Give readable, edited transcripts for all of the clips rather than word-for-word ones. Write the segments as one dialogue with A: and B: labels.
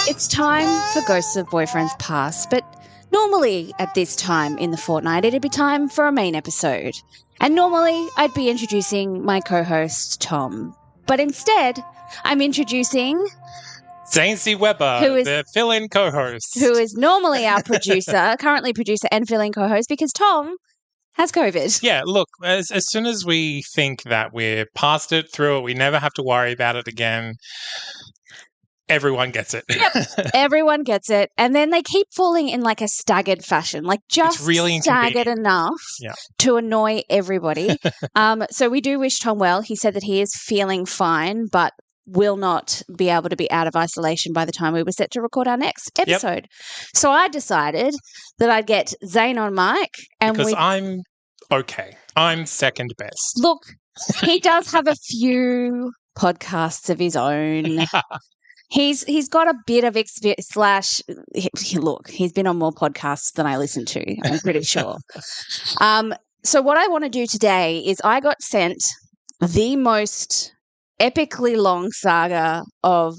A: It's time for Ghosts of Boyfriends Past, but normally at this time in the fortnight, it'd be time for a main episode. And normally I'd be introducing my co-host, Tom. But instead, I'm introducing
B: Zane C. Weber, the fill-in co-host.
A: Who is normally our producer, currently producer and fill-in co-host, because Tom has COVID.
B: Yeah, look, as soon as we think that we're past it, through it, we never have to worry about it again, everyone gets it.
A: Yep, everyone gets it. And then they keep falling in like a staggered fashion, like just
B: it's really
A: staggered enough to annoy everybody. So we do wish Tom well. He said that he is feeling fine, but will not be able to be out of isolation by the time we were set to record our next episode. Yep. So I decided that I'd get Zane on mic.
B: Because I'm okay. I'm second best.
A: Look, he does have a few podcasts of his own. He's got a bit of experience look, he's been on more podcasts than I listen to, I'm pretty sure. So what I want to do today is I got sent the most epically long saga of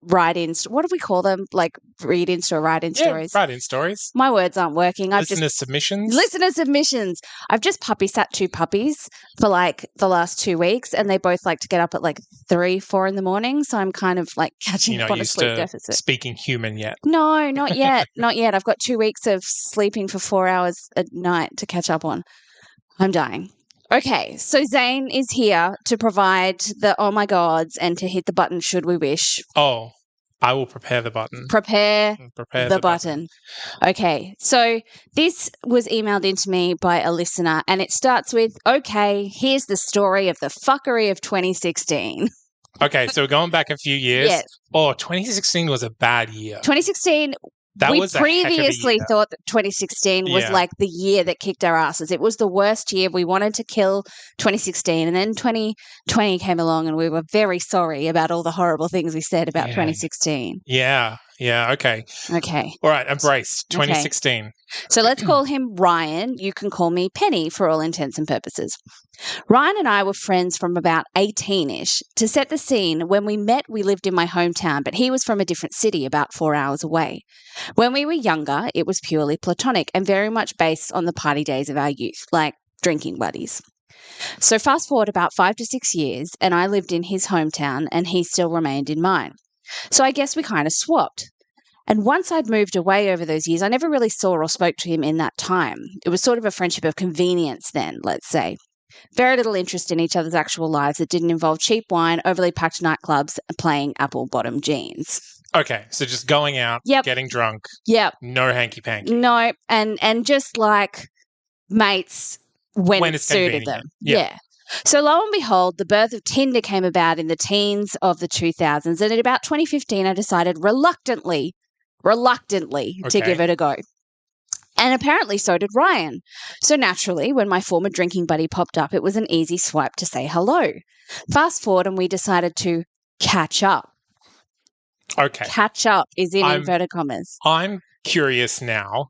A: write-ins. What do we call them? Like read-ins or write-in stories?
B: Write-in stories.
A: My words aren't working.
B: Listener submissions.
A: I've just puppy sat 2 puppies for like the last 2 weeks, and they both like to get up at like 3, 4 in the morning. So I'm kind of like catching up on a sleep deficit.
B: Speaking human yet?
A: No, not yet. Not yet. I've got 2 weeks of sleeping for 4 hours at night to catch up on. I'm dying. Okay, so Zane is here to provide the oh my gods and to hit the button should we wish.
B: Oh, I will prepare the button.
A: Prepare the button. Okay, so this was emailed into me by a listener and it starts with, okay, here's the story of the fuckery of 2016.
B: Okay, so we're going back a few years.
A: Yes.
B: Oh, 2016 was a bad year.
A: 2016... we previously thought that 2016 was like the year that kicked our asses. It was the worst year. We wanted to kill 2016. And then 2020 came along and we were very sorry about all the horrible things we said about 2016.
B: Yeah. Okay. All right. Embrace 2016.
A: Okay. So let's call him Ryan. You can call me Penny for all intents and purposes. Ryan and I were friends from about 18-ish. To set the scene, when we met, we lived in my hometown, but he was from a different city about 4 hours away. When we were younger, it was purely platonic and very much based on the party days of our youth, like drinking buddies. So fast forward about 5 to 6 years, and I lived in his hometown and he still remained in mine. So I guess we kind of swapped. And once I'd moved away over those years, I never really saw or spoke to him in that time. It was sort of a friendship of convenience then, let's say. Very little interest in each other's actual lives that didn't involve cheap wine, overly packed nightclubs, and playing apple-bottom jeans.
B: Okay, so just going out, getting drunk, no hanky-panky.
A: No, and just like mates when it suited them. Yeah. So lo and behold, the birth of Tinder came about in the teens of the 2000s, and at about 2015 I decided reluctantly to give it a go. And apparently so did Ryan. So naturally, when my former drinking buddy popped up, it was an easy swipe to say hello. Fast forward and we decided to catch up.
B: Okay.
A: Catch up is in inverted commas.
B: I'm curious now.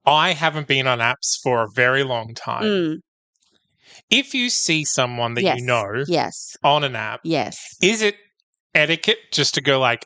B: I haven't been on apps for a very long time.
A: Mm.
B: If you see someone that you know on an app, is it etiquette just to go like,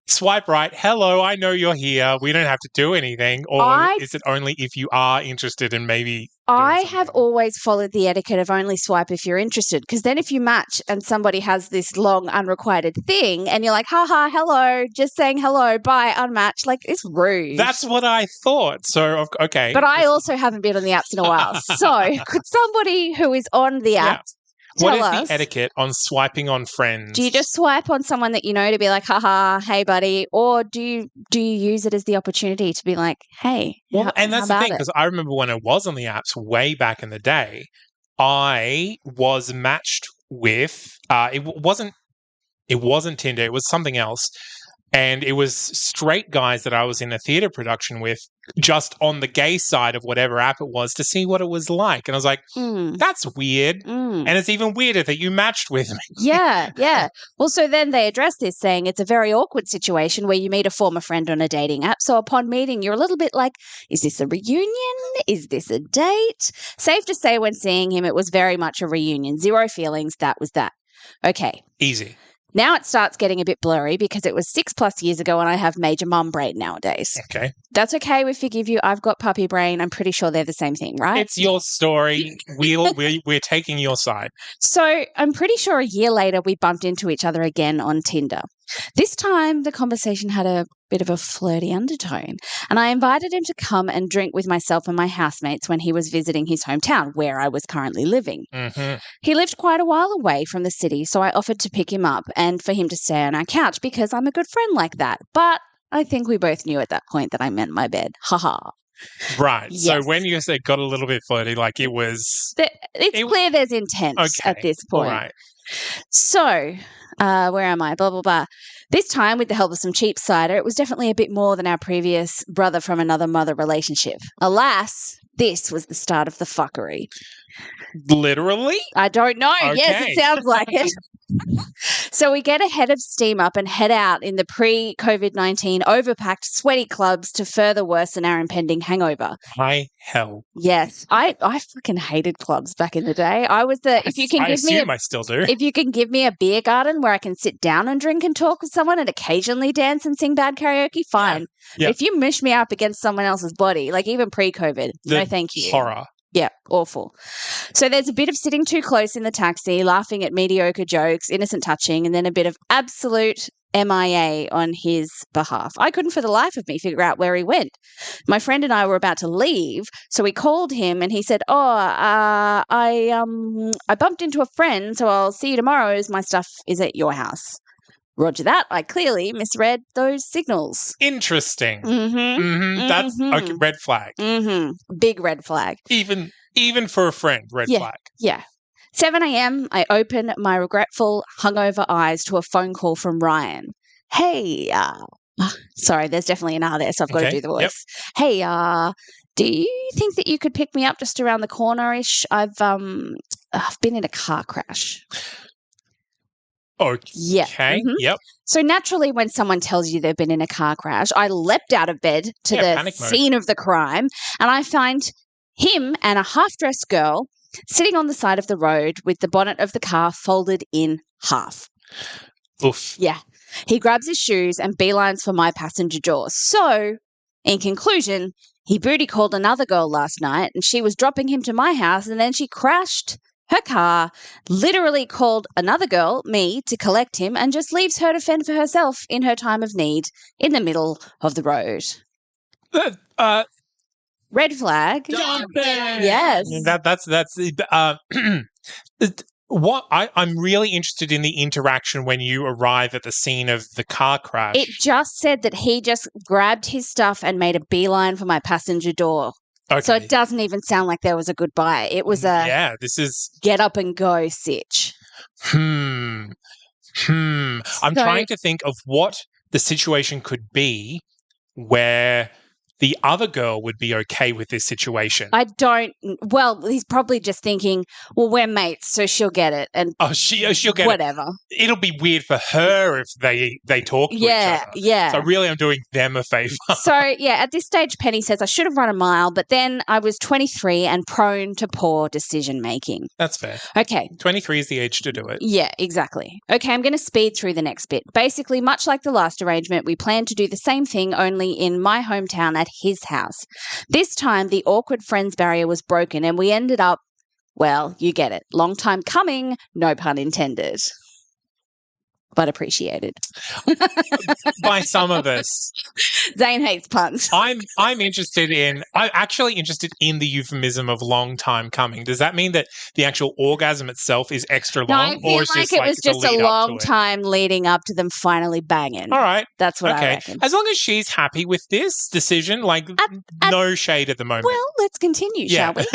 B: swipe right, hello, I know you're here, we don't have to do anything, or is it only if you are interested in maybe
A: I have always followed the etiquette of only swipe if you're interested, because then if you match and somebody has this long unrequited thing and you're like, haha, hello, just saying hello, bye, unmatched, like it's rude.
B: That's what I thought. So, okay.
A: But I also haven't been on the apps in a while. So could somebody who is on the app
B: What is the etiquette on swiping on friends?
A: Do you just swipe on someone that you know to be like, haha, hey, buddy? Or do you use it as the opportunity to be like, hey,
B: and that's the thing, because I remember when I was on the apps way back in the day, I was matched with, it wasn't Tinder, it was something else. and it was straight guys that I was in a theatre production with, just on the gay side of whatever app it was, to see what it was like. And I was like, that's weird. And it's even weirder that you matched with me.
A: Yeah. Well, so then they address this, saying it's a very awkward situation where you meet a former friend on a dating app. So upon meeting, you're a little bit like, is this a reunion? Is this a date? Safe to say when seeing him, it was very much a reunion. Zero feelings. That was that. Okay.
B: Easy.
A: Now it starts getting a bit blurry because it was 6+ years ago and I have major mum brain nowadays.
B: Okay.
A: That's okay. We forgive you. I've got puppy brain. I'm pretty sure they're the same thing, right?
B: It's your story. We're taking your side.
A: So I'm pretty sure a year later we bumped into each other again on Tinder. This time the conversation had a bit of a flirty undertone, and I invited him to come and drink with myself and my housemates when he was visiting his hometown, where I was currently living.
B: Mm-hmm.
A: He lived quite a while away from the city, so I offered to pick him up and for him to stay on our couch because I'm a good friend like that. But I think we both knew at that point that I meant my bed. Ha.
B: Right.
A: Yes.
B: So when you said got a little bit flirty, like it was...
A: It's clear there's intent at this point.
B: All right.
A: So, where am I? Blah, blah, blah. This time, with the help of some cheap cider, it was definitely a bit more than our previous brother from another mother relationship. Alas, this was the start of the fuckery.
B: Literally?
A: I don't know.
B: Okay.
A: Yes, it sounds like it. So we get a head of steam up and head out in the pre-COVID-19 overpacked sweaty clubs to further worsen our impending hangover.
B: High hell.
A: Yes. I fucking hated clubs back in the day. I was the
B: I still do.
A: If you can give me a beer garden where I can sit down and drink and talk with someone and occasionally dance and sing bad karaoke, fine.
B: Yeah.
A: If you mush me up against someone else's body, like even pre-COVID, no thank you.
B: Horror.
A: Yeah, awful. So there's a bit of sitting too close in the taxi, laughing at mediocre jokes, innocent touching, and then a bit of absolute MIA on his behalf. I couldn't for the life of me figure out where he went. My friend and I were about to leave, so we called him and he said, I bumped into a friend, so I'll see you tomorrow as my stuff is at your house. Roger that. I clearly misread those signals.
B: Interesting.
A: Mm-hmm.
B: That's okay. Red flag.
A: Mm-hmm. Big red flag.
B: Even for a friend, red flag.
A: Yeah. 7 a.m., I open my regretful, hungover eyes to a phone call from Ryan. Hey, sorry, there's definitely an R there, so I've got to do the voice. Yep. Hey, do you think that you could pick me up just around the corner-ish? I've been in a car crash.
B: Okay.
A: Yeah. Mm-hmm.
B: Yep.
A: So naturally, when someone tells you they've been in a car crash, I leapt out of bed to the scene of the crime, and I find him and a half-dressed girl sitting on the side of the road with the bonnet of the car folded in half.
B: Oof.
A: Yeah. He grabs his shoes and beelines for my passenger door. So, in conclusion, he booty called another girl last night, and she was dropping him to my house, and then she crashed her car, literally called another girl, me, to collect him and just leaves her to fend for herself in her time of need in the middle of the road. Red flag. Yes.
B: I'm really interested in the interaction when you arrive at the scene of the car crash.
A: It just said that he just grabbed his stuff and made a beeline for my passenger door. Okay. So it doesn't even sound like there was a goodbye. It was
B: this is
A: get up and go sitch.
B: I'm trying to think of what the situation could be where the other girl would be okay with this situation.
A: He's probably just thinking, well, we're mates, so she'll get it. And
B: she'll get
A: whatever.
B: it. It'll be weird for her if they talk to each other.
A: Yeah.
B: So really I'm doing them a favour.
A: So, at this stage, Penny says, I should have run a mile, but then I was 23 and prone to poor decision-making.
B: That's fair.
A: Okay.
B: 23 is the age to do it.
A: Yeah, exactly. Okay, I'm going to speed through the next bit. Basically, much like the last arrangement, we planned to do the same thing, only in my hometown at his house. This time, the awkward friends barrier was broken and we ended up, well, you get it. Long time coming, no pun intended. But appreciated.
B: By some of us.
A: Zane hates puns.
B: I'm actually interested in the euphemism of long time coming. Does that mean that the actual orgasm itself is extra long?
A: No, I feel like it was just a long time leading up to them finally banging.
B: All right.
A: That's what I reckon.
B: As long as she's happy with this decision, no shade at the moment.
A: Well, let's continue, shall we?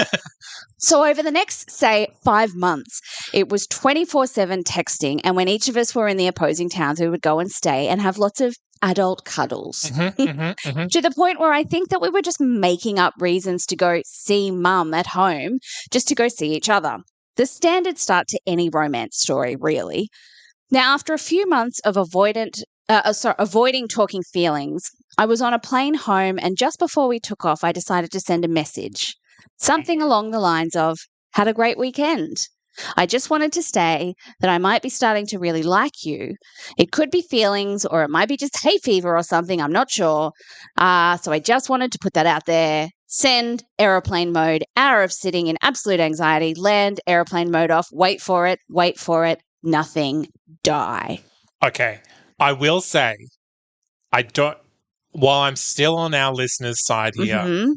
A: So over the next, say, 5 months, it was 24/7 texting, and when each of us were in the opposing towns, we would go and stay and have lots of adult cuddles to the point where I think that we were just making up reasons to go see mum at home just to go see each other. The standard start to any romance story, really. Now, after a few months of avoiding talking feelings, I was on a plane home, and just before we took off, I decided to send a message. Something along the lines of, had a great weekend. I just wanted to say that I might be starting to really like you. It could be feelings, or it might be just hay fever or something. I'm not sure. So I just wanted to put that out there. Send, aeroplane mode, hour of sitting in absolute anxiety, land, aeroplane mode off, wait for it, nothing, die.
B: Okay. I will say, while I'm still on our listeners' side here,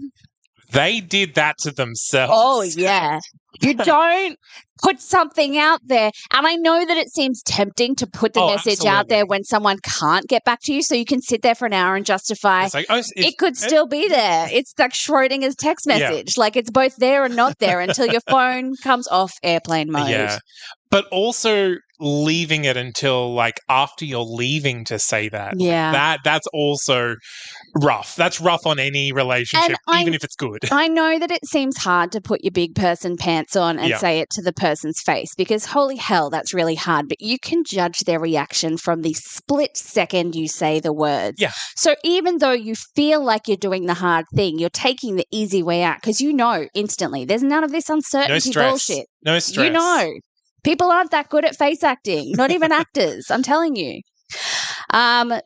B: they did that to themselves.
A: Oh, yeah. You don't put something out there. And I know that it seems tempting to put the message out there when someone can't get back to you, so you can sit there for an hour and justify it could still be there. It's like Schrodinger's text message. Yeah. Like it's both there and not there until your phone comes off airplane mode. Yeah.
B: But also leaving it until like after you're leaving to say that.
A: Yeah.
B: That's also rough. That's rough on any relationship, even if it's good.
A: I know that it seems hard to put your big person pants on and say it to the person's face because holy hell, that's really hard. But you can judge their reaction from the split second you say the words.
B: Yeah.
A: So even though you feel like you're doing the hard thing, you're taking the easy way out because you know instantly there's none of this uncertainty bullshit.
B: No stress.
A: You know. People aren't that good at face acting, not even actors, I'm telling you.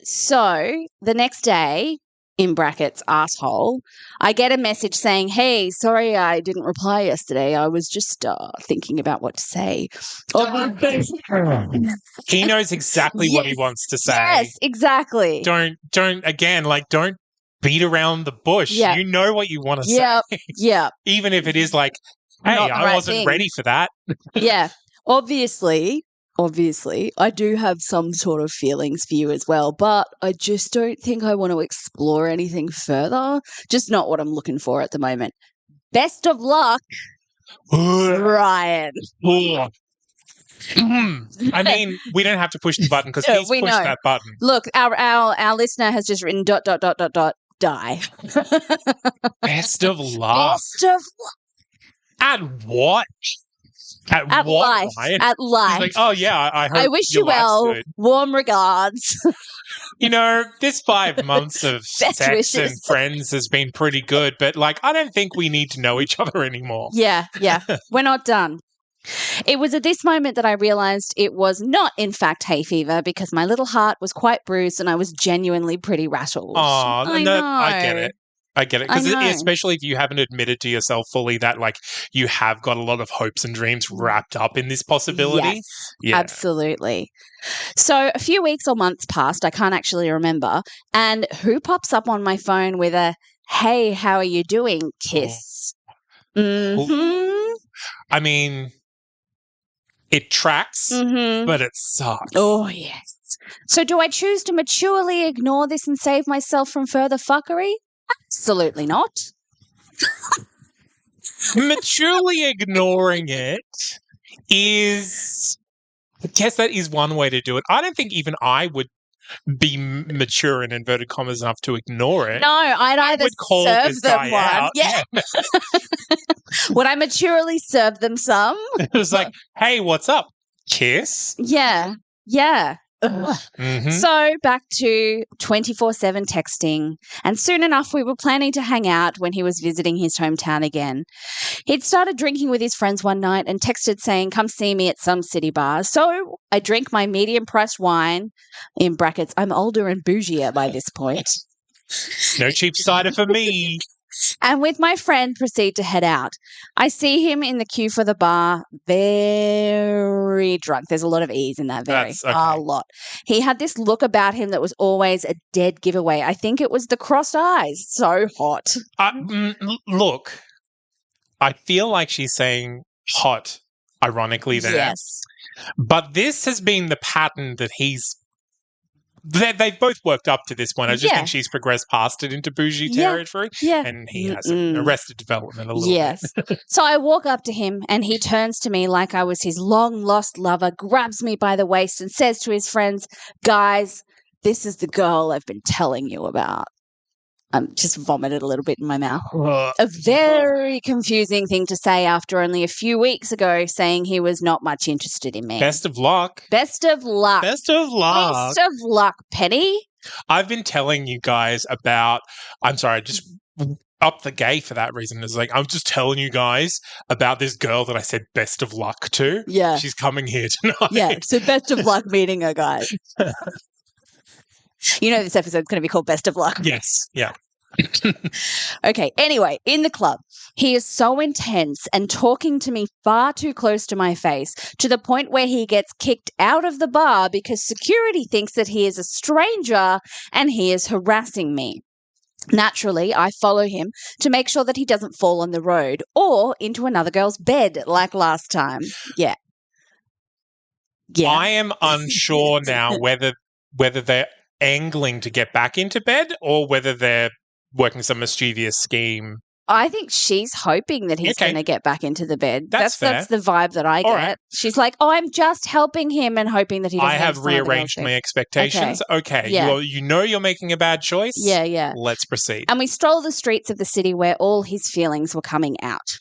A: So the next day, in brackets, asshole, I get a message saying, hey, sorry I didn't reply yesterday. I was just thinking about what to say.
B: He knows exactly what he wants to say.
A: Yes, exactly.
B: Don't beat around the bush. Yeah. You know what you want to say.
A: Yeah.
B: Even if it is like, hey, I wasn't ready for that.
A: Yeah. Obviously, I do have some sort of feelings for you as well, but I just don't think I want to explore anything further. Just not what I'm looking for at the moment. Best of luck, Ryan.
B: I mean, we don't have to push the button because he's pushed that button.
A: Look, our listener has just written ... die.
B: Best of luck.
A: Best of luck.
B: At what? At what,
A: life.
B: Ryan?
A: At life.
B: He's like, oh, yeah, I hope
A: I wish you well.
B: Good.
A: Warm regards.
B: You know, this 5 months of sex wishes. And friends has been pretty good, but, like, I don't think we need to know each other anymore.
A: Yeah. We're not done. It was at this moment that I realized it was not, in fact, hay fever because my little heart was quite bruised and I was genuinely pretty rattled.
B: Oh, I get it. I get it. Because especially if you haven't admitted to yourself fully that, like, you have got a lot of hopes and dreams wrapped up in this possibility.
A: Yes, yeah. Absolutely. So a few weeks or months passed, I can't actually remember, and who pops up on my phone with a, hey, how are you doing, kiss?
B: I mean, it tracks, but it sucks.
A: Oh, yes. So do I choose to maturely ignore this and save myself from further fuckery? Absolutely not.
B: Maturely ignoring it is, I guess that is one way to do it. I don't think even I would be mature in inverted commas enough to ignore it.
A: No, I'd either serve them one. Yeah. Would I maturely serve them some?
B: It was like, hey, what's up? Kiss?
A: Yeah. So back to 24/7 texting, and soon enough we were planning to hang out when he was visiting his hometown again. He'd started drinking with his friends one night and texted saying, come see me at some city bar. So I drink my medium priced wine, in brackets, I'm older and bougier by this point.
B: No cheap cider for me.
A: And with my friend proceed to head out. I see him in the queue for the bar, very drunk. There's a lot of E's in that, a lot. He had this look about him that was always a dead giveaway. I think it was the crossed eyes. So hot.
B: Look, I feel like she's saying hot, ironically there.
A: Yes.
B: But this has been the pattern that they've both worked up to this point. I just think she's progressed past it into bougie territory. Yeah. And he has Arrested Development a little bit.
A: So I walk up to him and he turns to me like I was his long-lost lover, grabs me by the waist and says to his friends, guys, This is the girl I've been telling you about. Just vomited a little bit in my mouth. A very confusing thing to say after only a few weeks ago saying he was not much interested in me.
B: Best of luck.
A: Best of luck.
B: Best of luck.
A: Best of luck, Penny.
B: I've been telling you guys about, I'm sorry, just up the gay for that reason. It's like, I'm just telling you guys about this girl that I said best of luck to.
A: Yeah.
B: She's coming here tonight.
A: Yeah, so best of luck meeting her, guys. You know this episode's going to be called Best of Luck.
B: Yes, yeah.
A: Okay, anyway, in the club, he is so intense and talking to me far too close to my face to the point where he gets kicked out of the bar because security thinks that he is a stranger and he is harassing me. Naturally, I follow him to make sure that he doesn't fall on the road or into another girl's bed like last time. Yeah.
B: I am unsure now whether they're angling to get back into bed or whether they're working some mischievous scheme.
A: I think she's hoping that he's going to get back into the bed.
B: That's fair.
A: That's the vibe that I get. Right. She's like, "Oh, I'm just helping him and hoping that he doesn't."
B: I have rearranged my expectations. Okay.
A: Yeah.
B: You know you're making a bad choice.
A: Yeah.
B: Let's proceed.
A: And we stroll the streets of the city where all his feelings were coming out.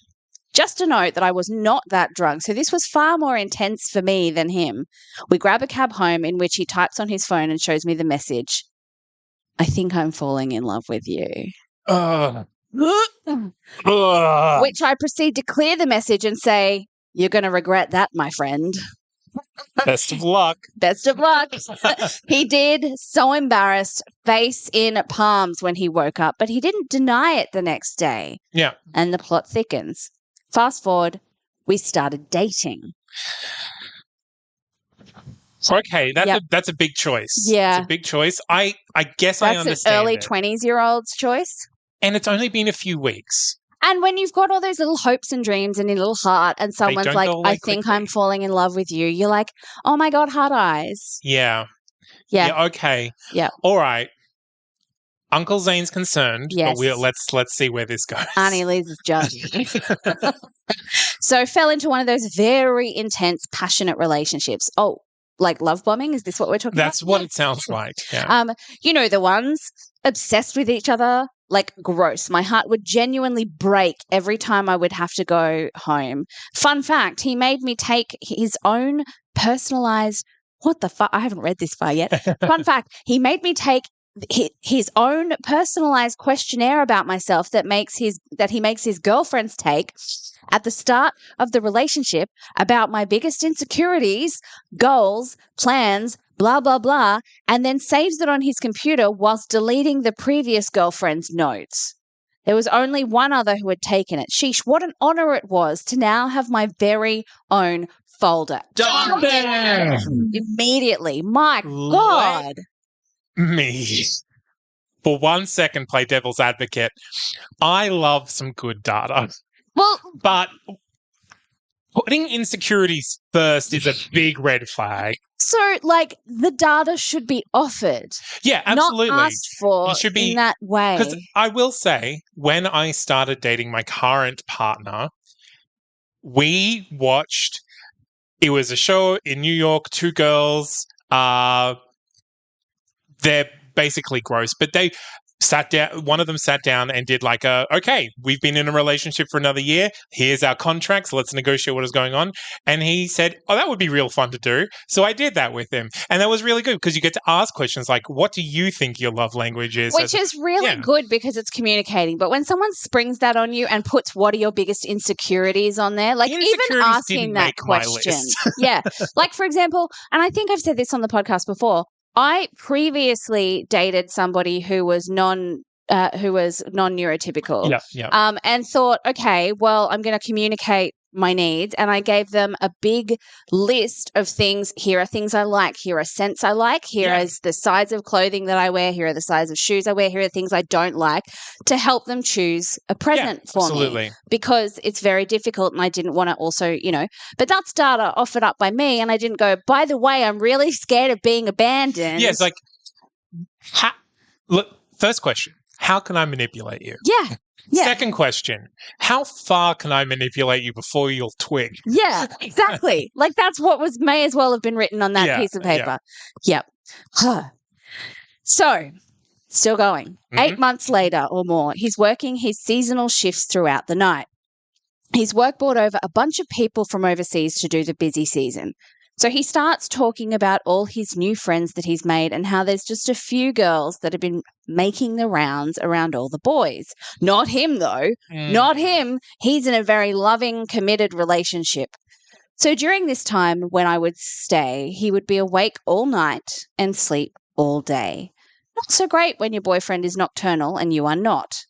A: Just to note that I was not that drunk, so this was far more intense for me than him. We grab a cab home in which he types on his phone and shows me the message. I think I'm falling in love with you. Which I proceed to clear the message and say, you're going to regret that, my friend.
B: Best of luck.
A: Best of luck. He did, so embarrassed, face in palms when he woke up, but he didn't deny it the next day.
B: Yeah.
A: And the plot thickens. Fast forward, we started dating.
B: Okay, that's a big choice.
A: Yeah.
B: It's a big choice. I guess I understand.
A: That's an early 20s-year-old's choice.
B: And it's only been a few weeks.
A: And when you've got all those little hopes and dreams in your little heart and someone's like, I think I'm falling in love with you, you're like, oh my God, heart eyes.
B: Yeah.
A: Yeah.
B: Okay.
A: Yeah.
B: All right. Uncle Zane's concerned,
A: yes.
B: But let's see where this goes.
A: Auntie Liz is judging. So fell into one of those very intense, passionate relationships. Oh, like love bombing? Is this what we're talking about?
B: That's what it sounds like. Yeah.
A: You know, the ones obsessed with each other, like gross. My heart would genuinely break every time I would have to go home. Fun fact, he made me take his own personalized, what the fuck? I haven't read this far yet. Fun fact, he made me take his own personalized questionnaire about myself that he makes his girlfriends take at the start of the relationship about my biggest insecurities, goals, plans, blah, blah, blah, and then saves it on his computer whilst deleting the previous girlfriend's notes. There was only one other who had taken it. Sheesh, what an honor it was to now have my very own folder.
B: Done!
A: Immediately. My God.
B: Me. For 1 second, play devil's advocate. I love some good data.
A: Well,
B: but putting insecurities first is a big red flag.
A: So, like, the data should be offered.
B: Yeah, absolutely.
A: Not asked for
B: it should be,
A: in that way.
B: Because I will say, when I started dating my current partner, we watched, it was a show in New York, two girls, they're basically gross, but they sat down, one of them sat down and did like okay, we've been in a relationship for another year. Here's our contracts. Let's negotiate what is going on. And he said, oh, that would be real fun to do. So I did that with him. And that was really good because you get to ask questions like, what do you think your love language is?
A: Which is really good because it's communicating. But when someone springs that on you and puts what are your biggest insecurities on there, like even asking that question. Yeah. Like, for example, and I think I've said this on the podcast before, I previously dated somebody who was non-neurotypical. And thought, okay, well, I'm going to communicate my needs, and I gave them a big list of things. Here are things I like. Here are scents I like. Here is the size of clothing that I wear. Here are the size of shoes I wear. Here are things I don't like, to help them choose a present for me, because it's very difficult, and I didn't want to also, but that's data offered up by me, and I didn't go, by the way, I'm really scared of being abandoned.
B: Yeah, it's like, look, first question, how can I manipulate you?
A: Yeah.
B: Second question, how far can I manipulate you before you'll twig?
A: Yeah, exactly. Like that's what may as well have been written on that piece of paper. Yep. So, still going. 8 months later or more, he's working his seasonal shifts throughout the night. His work brought over a bunch of people from overseas to do the busy season. So he starts talking about all his new friends that he's made and how there's just a few girls that have been making the rounds around all the boys. Not him, though. Not him. He's in a very loving, committed relationship. So during this time when I would stay, he would be awake all night and sleep all day. Not so great when your boyfriend is nocturnal and you are not.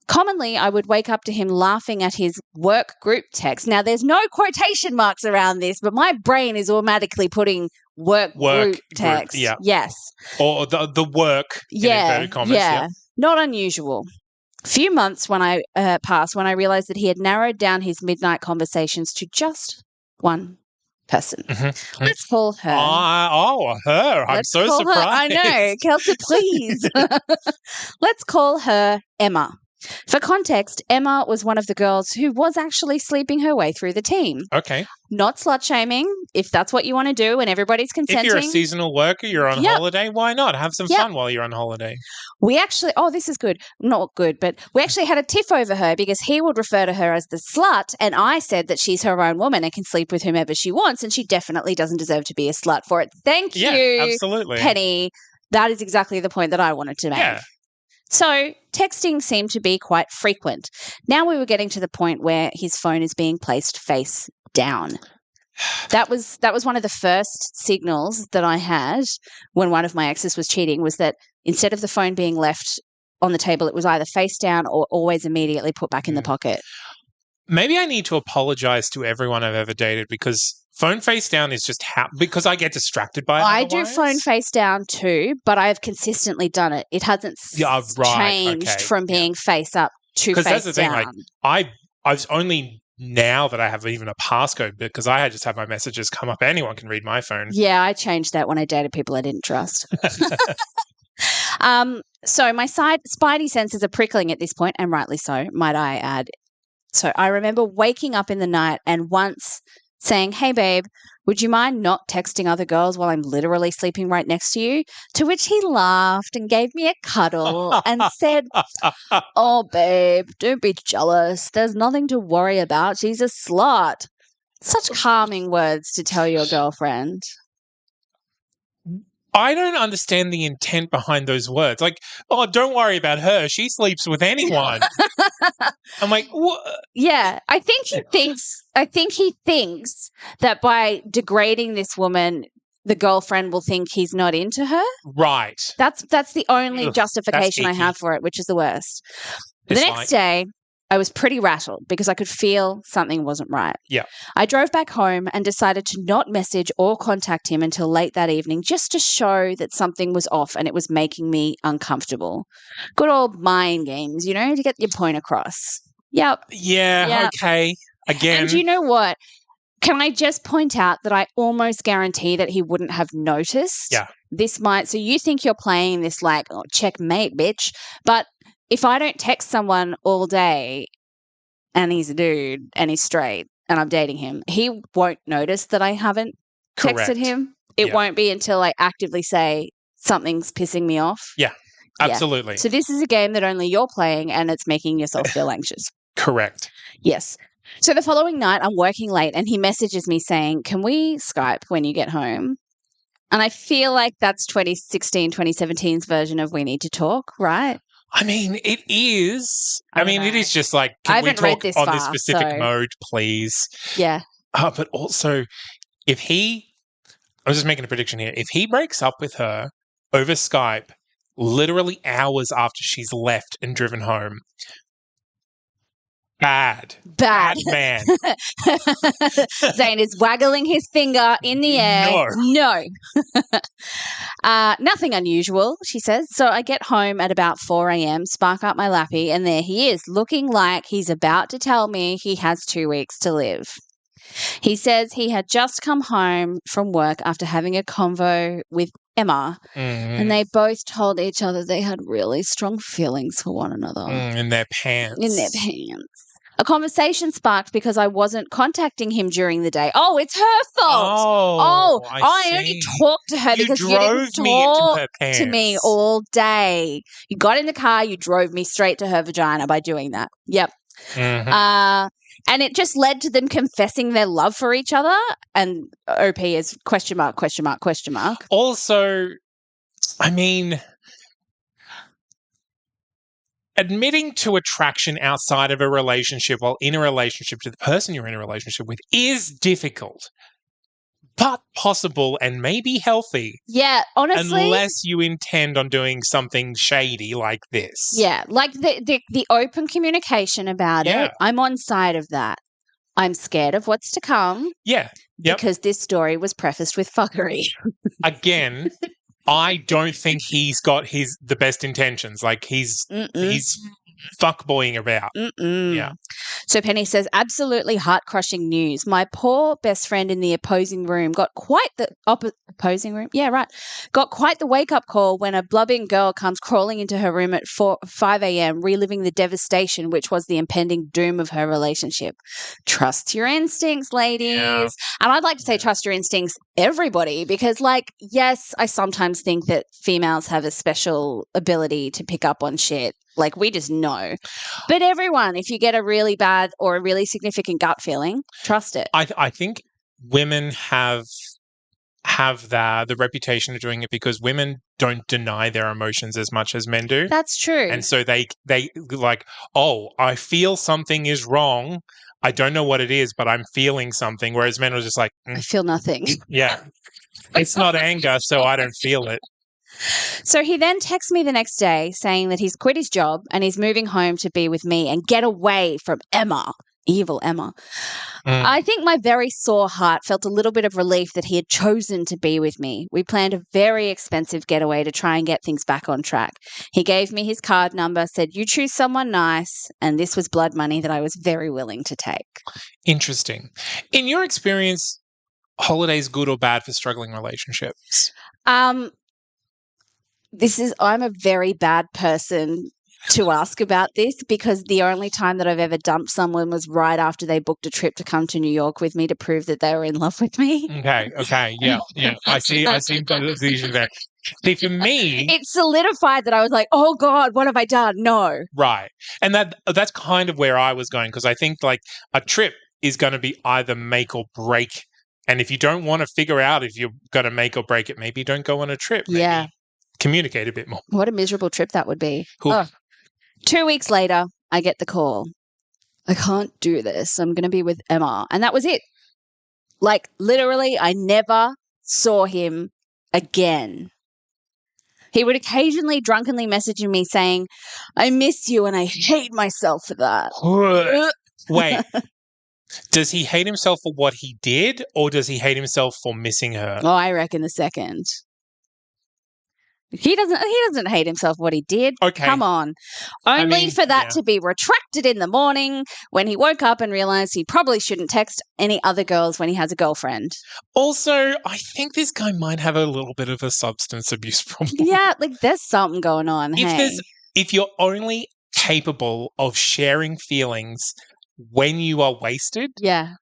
A: Commonly, I would wake up to him laughing at his work group text. Now, there's no quotation marks around this, but my brain is automatically putting work group text.
B: Yeah.
A: Yes.
B: Or the work in inverted commas.
A: Yeah. Not unusual. A few months when I passed when I realized that he had narrowed down his midnight conversations to just one person. Let's call her.
B: Her. I'm so surprised.
A: I know. Kelsey, please. Let's call her Emma. For context, Emma was one of the girls who was actually sleeping her way through the team.
B: Okay.
A: Not slut-shaming, if that's what you want to do and everybody's consenting.
B: If you're a seasonal worker, you're on holiday, why not? Have some fun while you're on holiday.
A: We actually, this is good. Not good, but we actually had a tiff over her because he would refer to her as the slut, and I said that she's her own woman and can sleep with whomever she wants, and she definitely doesn't deserve to be a slut for it. Thank you,
B: absolutely.
A: Penny. That is exactly the point that I wanted to make. Yeah. So texting seemed to be quite frequent. Now we were getting to the point where his phone is being placed face down. That was one of the first signals that I had when one of my exes was cheating, was that instead of the phone being left on the table, it was either face down or always immediately put back in the pocket.
B: Maybe I need to apologize to everyone I've ever dated because phone face down is just because I get distracted by it.
A: I do phone face down too, but I've consistently done it. It hasn't changed from being face up to face down. Because that's the thing, like
B: I was only now that I have even a passcode because I just have my messages come up. Anyone can read my phone.
A: Yeah, I changed that when I dated people I didn't trust. So my spidey senses are prickling at this point, and rightly so, might I add. So I remember waking up in the night and once saying, "Hey, babe, would you mind not texting other girls while I'm literally sleeping right next to you?" To which he laughed and gave me a cuddle and said, "Oh, babe, don't be jealous. There's nothing to worry about. She's a slut." Such calming words to tell your girlfriend.
B: I don't understand the intent behind those words. Like, "Oh, don't worry about her. She sleeps with anyone." I'm like, what?
A: Yeah, I think he thinks that by degrading this woman, the girlfriend will think he's not into her.
B: Right.
A: That's the only justification I have for it, which is the worst. The next day, I was pretty rattled because I could feel something wasn't right.
B: Yeah.
A: I drove back home and decided to not message or contact him until late that evening just to show that something was off and it was making me uncomfortable. Good old mind games, to get your point across. Yep.
B: Yeah, okay. Again.
A: And you know what? Can I just point out that I almost guarantee that he wouldn't have noticed?
B: Yeah.
A: So you think you're playing this like, checkmate, bitch. But if I don't text someone all day and he's a dude and he's straight and I'm dating him, he won't notice that I haven't texted him. It won't be until I actively say something's pissing me off.
B: Yeah, absolutely.
A: So this is a game that only you're playing and it's making yourself feel anxious.
B: Correct.
A: Yes. So the following night, I'm working late and he messages me saying, "Can we Skype when you get home?" And I feel like that's 2016, 2017's version of "we need to talk," right?
B: I mean, it is. It is just like, can we talk on this specific mode, please?
A: Yeah.
B: But also, I'm just making a prediction here. If he breaks up with her over Skype literally hours after she's left and driven home, Bad man.
A: Zane is waggling his finger in the air. No. Nothing unusual, she says. So I get home at about 4 a.m., spark up my lappy, and there he is, looking like he's about to tell me he has 2 weeks to live. He says he had just come home from work after having a convo with Emma, and they both told each other they had really strong feelings for one another.
B: In their pants.
A: A conversation sparked because I wasn't contacting him during the day. Oh, it's her fault. I only talked to her because you didn't talk to me all day. You got in the car, you drove me straight to her vagina by doing that. Yep. Mm-hmm. And it just led to them confessing their love for each other. And OP is question mark, question mark, question mark.
B: Also, I mean, admitting to attraction outside of a relationship while in a relationship to the person you're in a relationship with is difficult, but possible and maybe healthy.
A: Yeah, honestly.
B: Unless you intend on doing something shady like this.
A: Yeah, like the open communication about it. I'm on side of that. I'm scared of what's to come.
B: Yeah. Yep.
A: Because this story was prefaced with fuckery.
B: Again, I don't think he's got the best intentions. Like he's fuckboying about. Yeah.
A: So Penny says, absolutely heart-crushing news. My poor best friend in the opposing room got quite the opposing room. Yeah, right. Got quite the wake-up call when a blubbing girl comes crawling into her room at 5 a.m., reliving the devastation which was the impending doom of her relationship. Trust your instincts, ladies. Yeah. And I'd like to say trust your instincts, everybody, because, like, yes, I sometimes think that females have a special ability to pick up on shit. Like, we just know. But everyone, if you get a really bad or a really significant gut feeling, trust it.
B: I think women have the reputation of doing it because women don't deny their emotions as much as men do.
A: That's true.
B: And so they like, oh, I feel something is wrong. I don't know what it is, but I'm feeling something. Whereas men are just like,
A: I feel nothing.
B: Yeah. It's not anger, so I don't feel it.
A: So he then texts me the next day saying that he's quit his job and he's moving home to be with me and get away from Emma, evil Emma. I think my very sore heart felt a little bit of relief that he had chosen to be with me. We planned a very expensive getaway to try and get things back on track. He gave me his card number, said, you choose someone nice, and this was blood money that I was very willing to take.
B: Interesting. In your experience, holidays good or bad for struggling relationships?
A: I'm a very bad person to ask about this because the only time that I've ever dumped someone was right after they booked a trip to come to New York with me to prove that they were in love with me.
B: Okay. Yeah. I see the decision there. See, for me,
A: it solidified that I was like, oh God, what have I done? No.
B: Right. And that's kind of where I was going because I think like a trip is going to be either make or break. And if you don't want to figure out if you're going to make or break it, maybe don't go on a trip. Maybe communicate a bit more.
A: What a miserable trip that would be.
B: Cool. Oh.
A: 2 weeks later, I get the call. I can't do this. I'm going to be with Emma. And that was it. Like, literally, I never saw him again. He would occasionally drunkenly message me saying, I miss you and I hate myself for that.
B: Wait. Does he hate himself for what he did or does he hate himself for missing her?
A: Oh, I reckon the second. He doesn't hate himself for what he did.
B: Okay.
A: Come on. Only for that to be retracted in the morning when he woke up and realized he probably shouldn't text any other girls when he has a girlfriend.
B: Also, I think this guy might have a little bit of a substance abuse problem.
A: Yeah, like there's something going on.
B: If you're only capable of sharing feelings when you are wasted.
A: Yeah.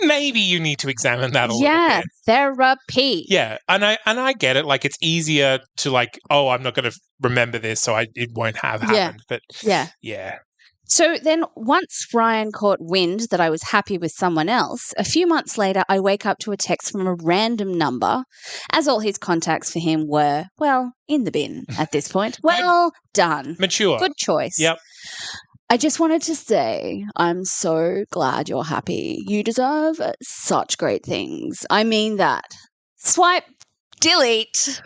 B: Maybe you need to examine that a little bit.
A: Yeah, therapy.
B: Yeah, and I get it. Like, it's easier to like, oh, I'm not going to remember this, so it won't have happened. But yeah.
A: So then once Ryan caught wind that I was happy with someone else, a few months later, I wake up to a text from a random number, as all his contacts for him were, well, in the bin at this point. Well done.
B: Mature.
A: Good choice.
B: Yep.
A: I just wanted to say I'm so glad you're happy. You deserve such great things. I mean that. Swipe, delete.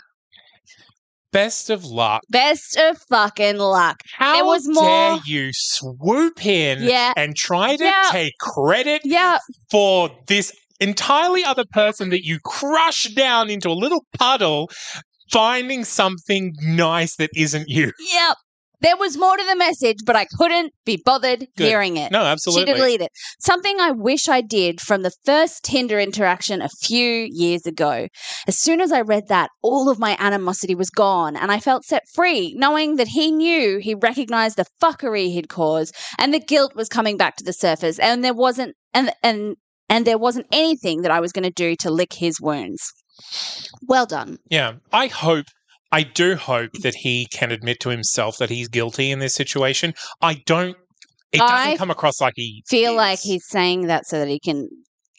B: Best of luck.
A: Best of fucking luck.
B: How dare you swoop in and try to take credit for this entirely other person that you crushed down into a little puddle, finding something nice that isn't you.
A: Yep. There was more to the message, but I couldn't be bothered hearing it.
B: No, absolutely.
A: She deleted it. Something I wish I did from the first Tinder interaction a few years ago. As soon as I read that, all of my animosity was gone, and I felt set free, knowing that he knew he recognized the fuckery he'd caused, and the guilt was coming back to the surface, and there wasn't there wasn't anything that I was going to do to lick his wounds. Well done.
B: Yeah, I do hope that he can admit to himself that he's guilty in this situation. It doesn't come across like he
A: feel
B: is.
A: Like he's saying that so that he can.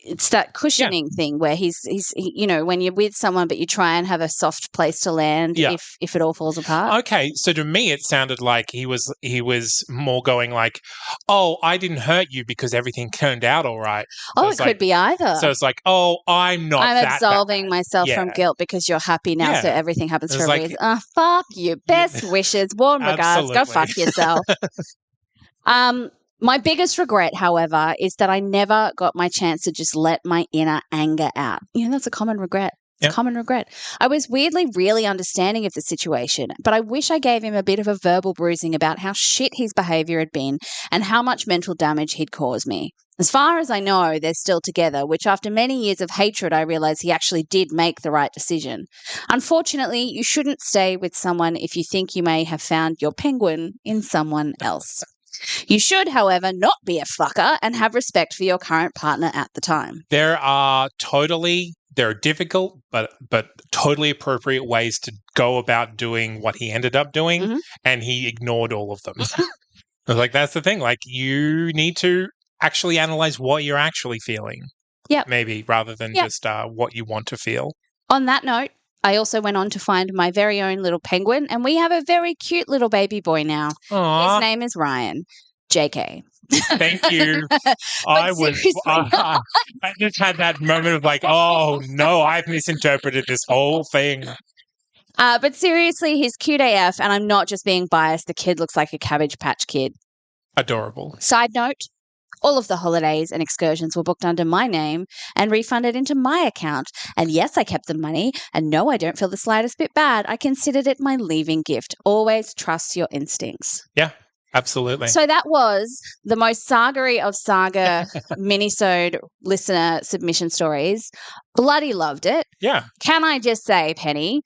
A: It's that cushioning thing where he's when you're with someone but you try and have a soft place to land if it all falls apart.
B: Okay, so to me it sounded like he was more going like, "Oh, I didn't hurt you because everything turned out all right."
A: So it could be either.
B: So it's like, "Oh, I'm
A: absolving myself from guilt because you're happy now, so everything happens for a reason." Fuck you. Best wishes, warm regards. Go fuck yourself. My biggest regret, however, is that I never got my chance to just let my inner anger out. That's a common regret. It's a common regret. I was weirdly really understanding of the situation, but I wish I gave him a bit of a verbal bruising about how shit his behavior had been and how much mental damage he'd caused me. As far as I know, they're still together, which after many years of hatred, I realized he actually did make the right decision. Unfortunately, you shouldn't stay with someone if you think you may have found your penguin in someone else. You should, however, not be a fucker and have respect for your current partner at the time.
B: There are difficult but totally appropriate ways to go about doing what he ended up doing, and he ignored all of them. I was like, that's the thing. Like, you need to actually analyze what you're actually feeling.
A: Yeah.
B: Maybe, rather than just what you want to feel.
A: On that note, I also went on to find my very own little penguin, and we have a very cute little baby boy now.
B: Aww.
A: His name is Ryan. JK.
B: Thank you. I just had that moment of like, oh no, I've misinterpreted this whole thing.
A: But seriously, he's cute AF, and I'm not just being biased. The kid looks like a Cabbage Patch Kid.
B: Adorable.
A: Side note, all of the holidays and excursions were booked under my name and refunded into my account. And yes, I kept the money. And no, I don't feel the slightest bit bad. I considered it my leaving gift. Always trust your instincts.
B: Yeah, absolutely.
A: So that was the most saga-y of saga minisode listener submission stories. Bloody loved it.
B: Yeah.
A: Can I just say, Penny,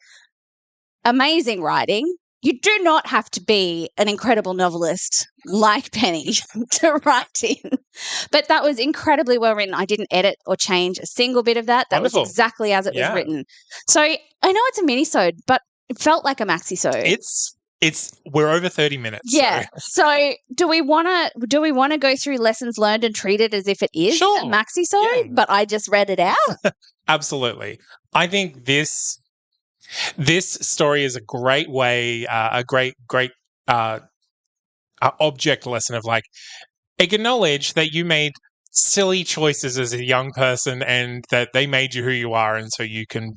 A: amazing writing. You do not have to be an incredible novelist like Penny to write in. But that was incredibly well written. I didn't edit or change a single bit of that. That
B: Wonderful.
A: Was exactly as it was written. So I know it's a mini-sode, but it felt like a maxi-sode.
B: We're over 30 minutes.
A: Yeah. So do we want to go through lessons learned and treat it as if it is a maxi-sode, but I just read it out?
B: Absolutely. I think this story is a great way, a great object lesson of like, acknowledge that you made silly choices as a young person and that they made you who you are, and so you can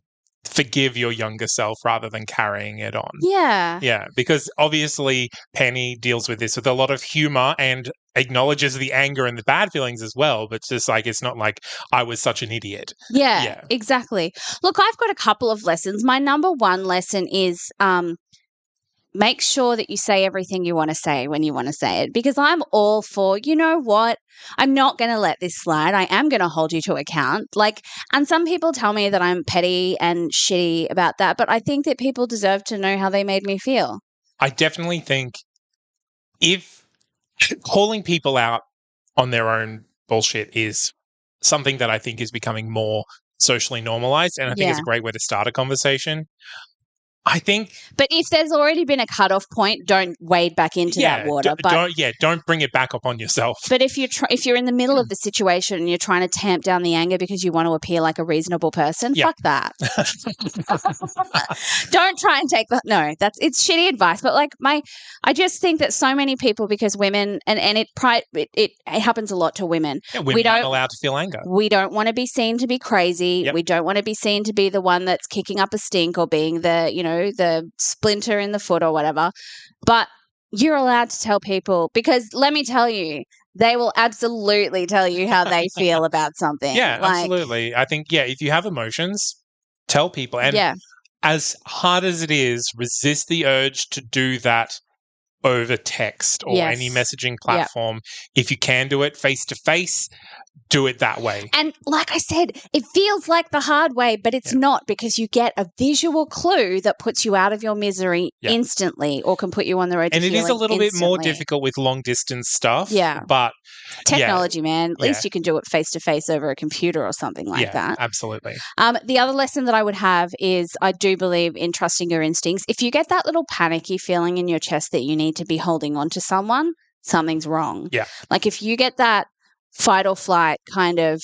B: forgive your younger self rather than carrying it on.
A: Yeah.
B: Yeah, because obviously Penny deals with this with a lot of humor and acknowledges the anger and the bad feelings as well, but it's just like, it's not like I was such an idiot.
A: Yeah, exactly. Look, I've got a couple of lessons. My number one lesson is make sure that you say everything you want to say when you want to say it, because I'm all for, you know what, I'm not going to let this slide. I am going to hold you to account. And some people tell me that I'm petty and shitty about that, but I think that people deserve to know how they made me feel.
B: I definitely think if calling people out on their own bullshit is something that I think is becoming more socially normalized, and I think it's a great way to start a conversation. I think,
A: but if there's already been a cutoff point, don't wade back into that water.
B: Don't bring it back up on yourself.
A: But if you're in the middle of the situation and you're trying to tamp down the anger because you want to appear like a reasonable person, fuck that. Don't try and take that. No, it's shitty advice. But I just think that so many people, because women and it happens a lot to women.
B: Yeah, women aren't allowed to feel anger.
A: We don't want to be seen to be crazy.
B: Yep.
A: We don't want to be seen to be the one that's kicking up a stink or being the the splinter in the foot or whatever. But you're allowed to tell people, because let me tell you, they will absolutely tell you how they feel about something.
B: Yeah, absolutely. I think, if you have emotions, tell people. And as hard as it is, resist the urge to do that over text or any messaging platform. If you can do it face-to-face, do it that way.
A: And like I said, it feels like the hard way, but it's not, because you get a visual clue that puts you out of your misery instantly, or can put you on the road to healing.
B: And it is a little bit more difficult with long-distance stuff.
A: Yeah.
B: But
A: technology, man. At least you can do it face-to-face over a computer or something like that.
B: Absolutely.
A: The other lesson that I would have is, I do believe in trusting your instincts. If you get that little panicky feeling in your chest that you need to be holding on to someone, something's wrong.
B: Yeah.
A: Like if you get that fight or flight kind of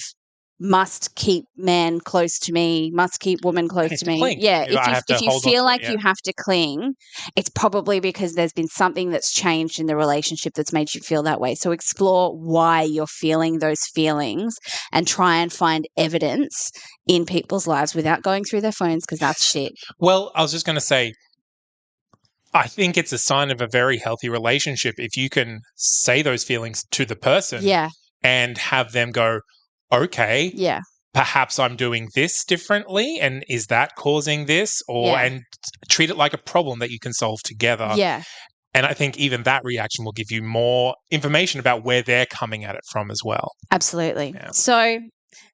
A: must keep man close to me, must keep woman close to me.
B: Cling.
A: Yeah. If you feel like
B: you
A: have to cling, it's probably because there's been something that's changed in the relationship that's made you feel that way. So explore why you're feeling those feelings and try and find evidence in people's lives without going through their phones, because that's shit.
B: Well, I was just going to say, I think it's a sign of a very healthy relationship if you can say those feelings to the person.
A: Yeah.
B: And have them go, okay, perhaps I'm doing this differently, and is that causing this? And treat it like a problem that you can solve together.
A: Yeah.
B: And I think even that reaction will give you more information about where they're coming at it from as well.
A: Absolutely. Yeah. So,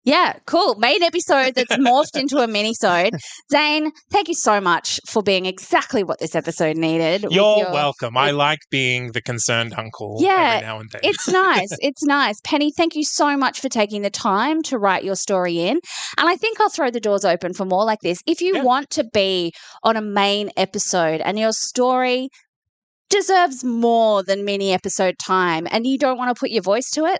A: yeah, cool. Main episode that's morphed into a mini-sode. Zane, thank you so much for being exactly what this episode needed.
B: You're welcome. I like being the concerned uncle every now and then.
A: It's nice. It's nice. Penny, thank you so much for taking the time to write your story in. And I think I'll throw the doors open for more like this. If you want to be on a main episode and your story deserves more than mini episode time and you don't want to put your voice to it,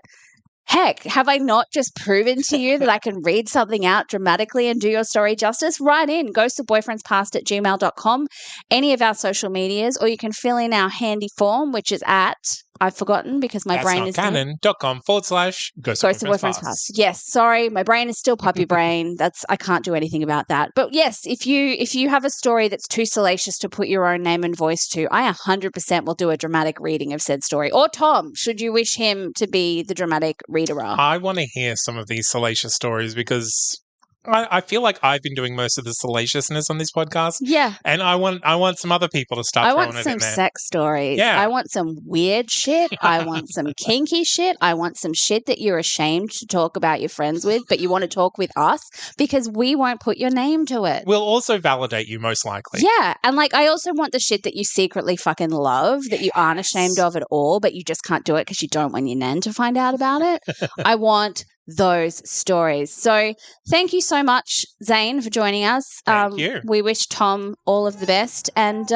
A: heck, have I not just proven to you that I can read something out dramatically and do your story justice? Write in ghostofboyfriendspast@gmail.com, any of our social medias, or you can fill in our handy form, which is at, I've forgotten because my brain is
B: canon.com/ghostofboyfriendspast.
A: Yes, sorry, my brain is still puppy brain. I can't do anything about that. But yes, if you have a story that's too salacious to put your own name and voice to, I 100% will do a dramatic reading of said story. Or Tom, should you wish him to be the dramatic reader?
B: I want to hear some of these salacious stories because I feel like I've been doing most of the salaciousness on this podcast.
A: Yeah.
B: And I want some other people to start throwing it in there.
A: I want some sex stories.
B: Yeah.
A: I want some weird shit. I want some kinky shit. I want some shit that you're ashamed to talk about your friends with, but you want to talk with us because we won't put your name to it.
B: We'll also validate you, most likely.
A: Yeah. And I also want the shit that you secretly fucking love, that you aren't ashamed of at all, but you just can't do it because you don't want your nan to find out about it. I want those stories. So thank you so much, Zane, for joining us.
B: Thank you.
A: We wish Tom all of the best and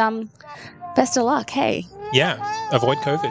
A: best of luck. Hey.
B: Yeah. Avoid COVID.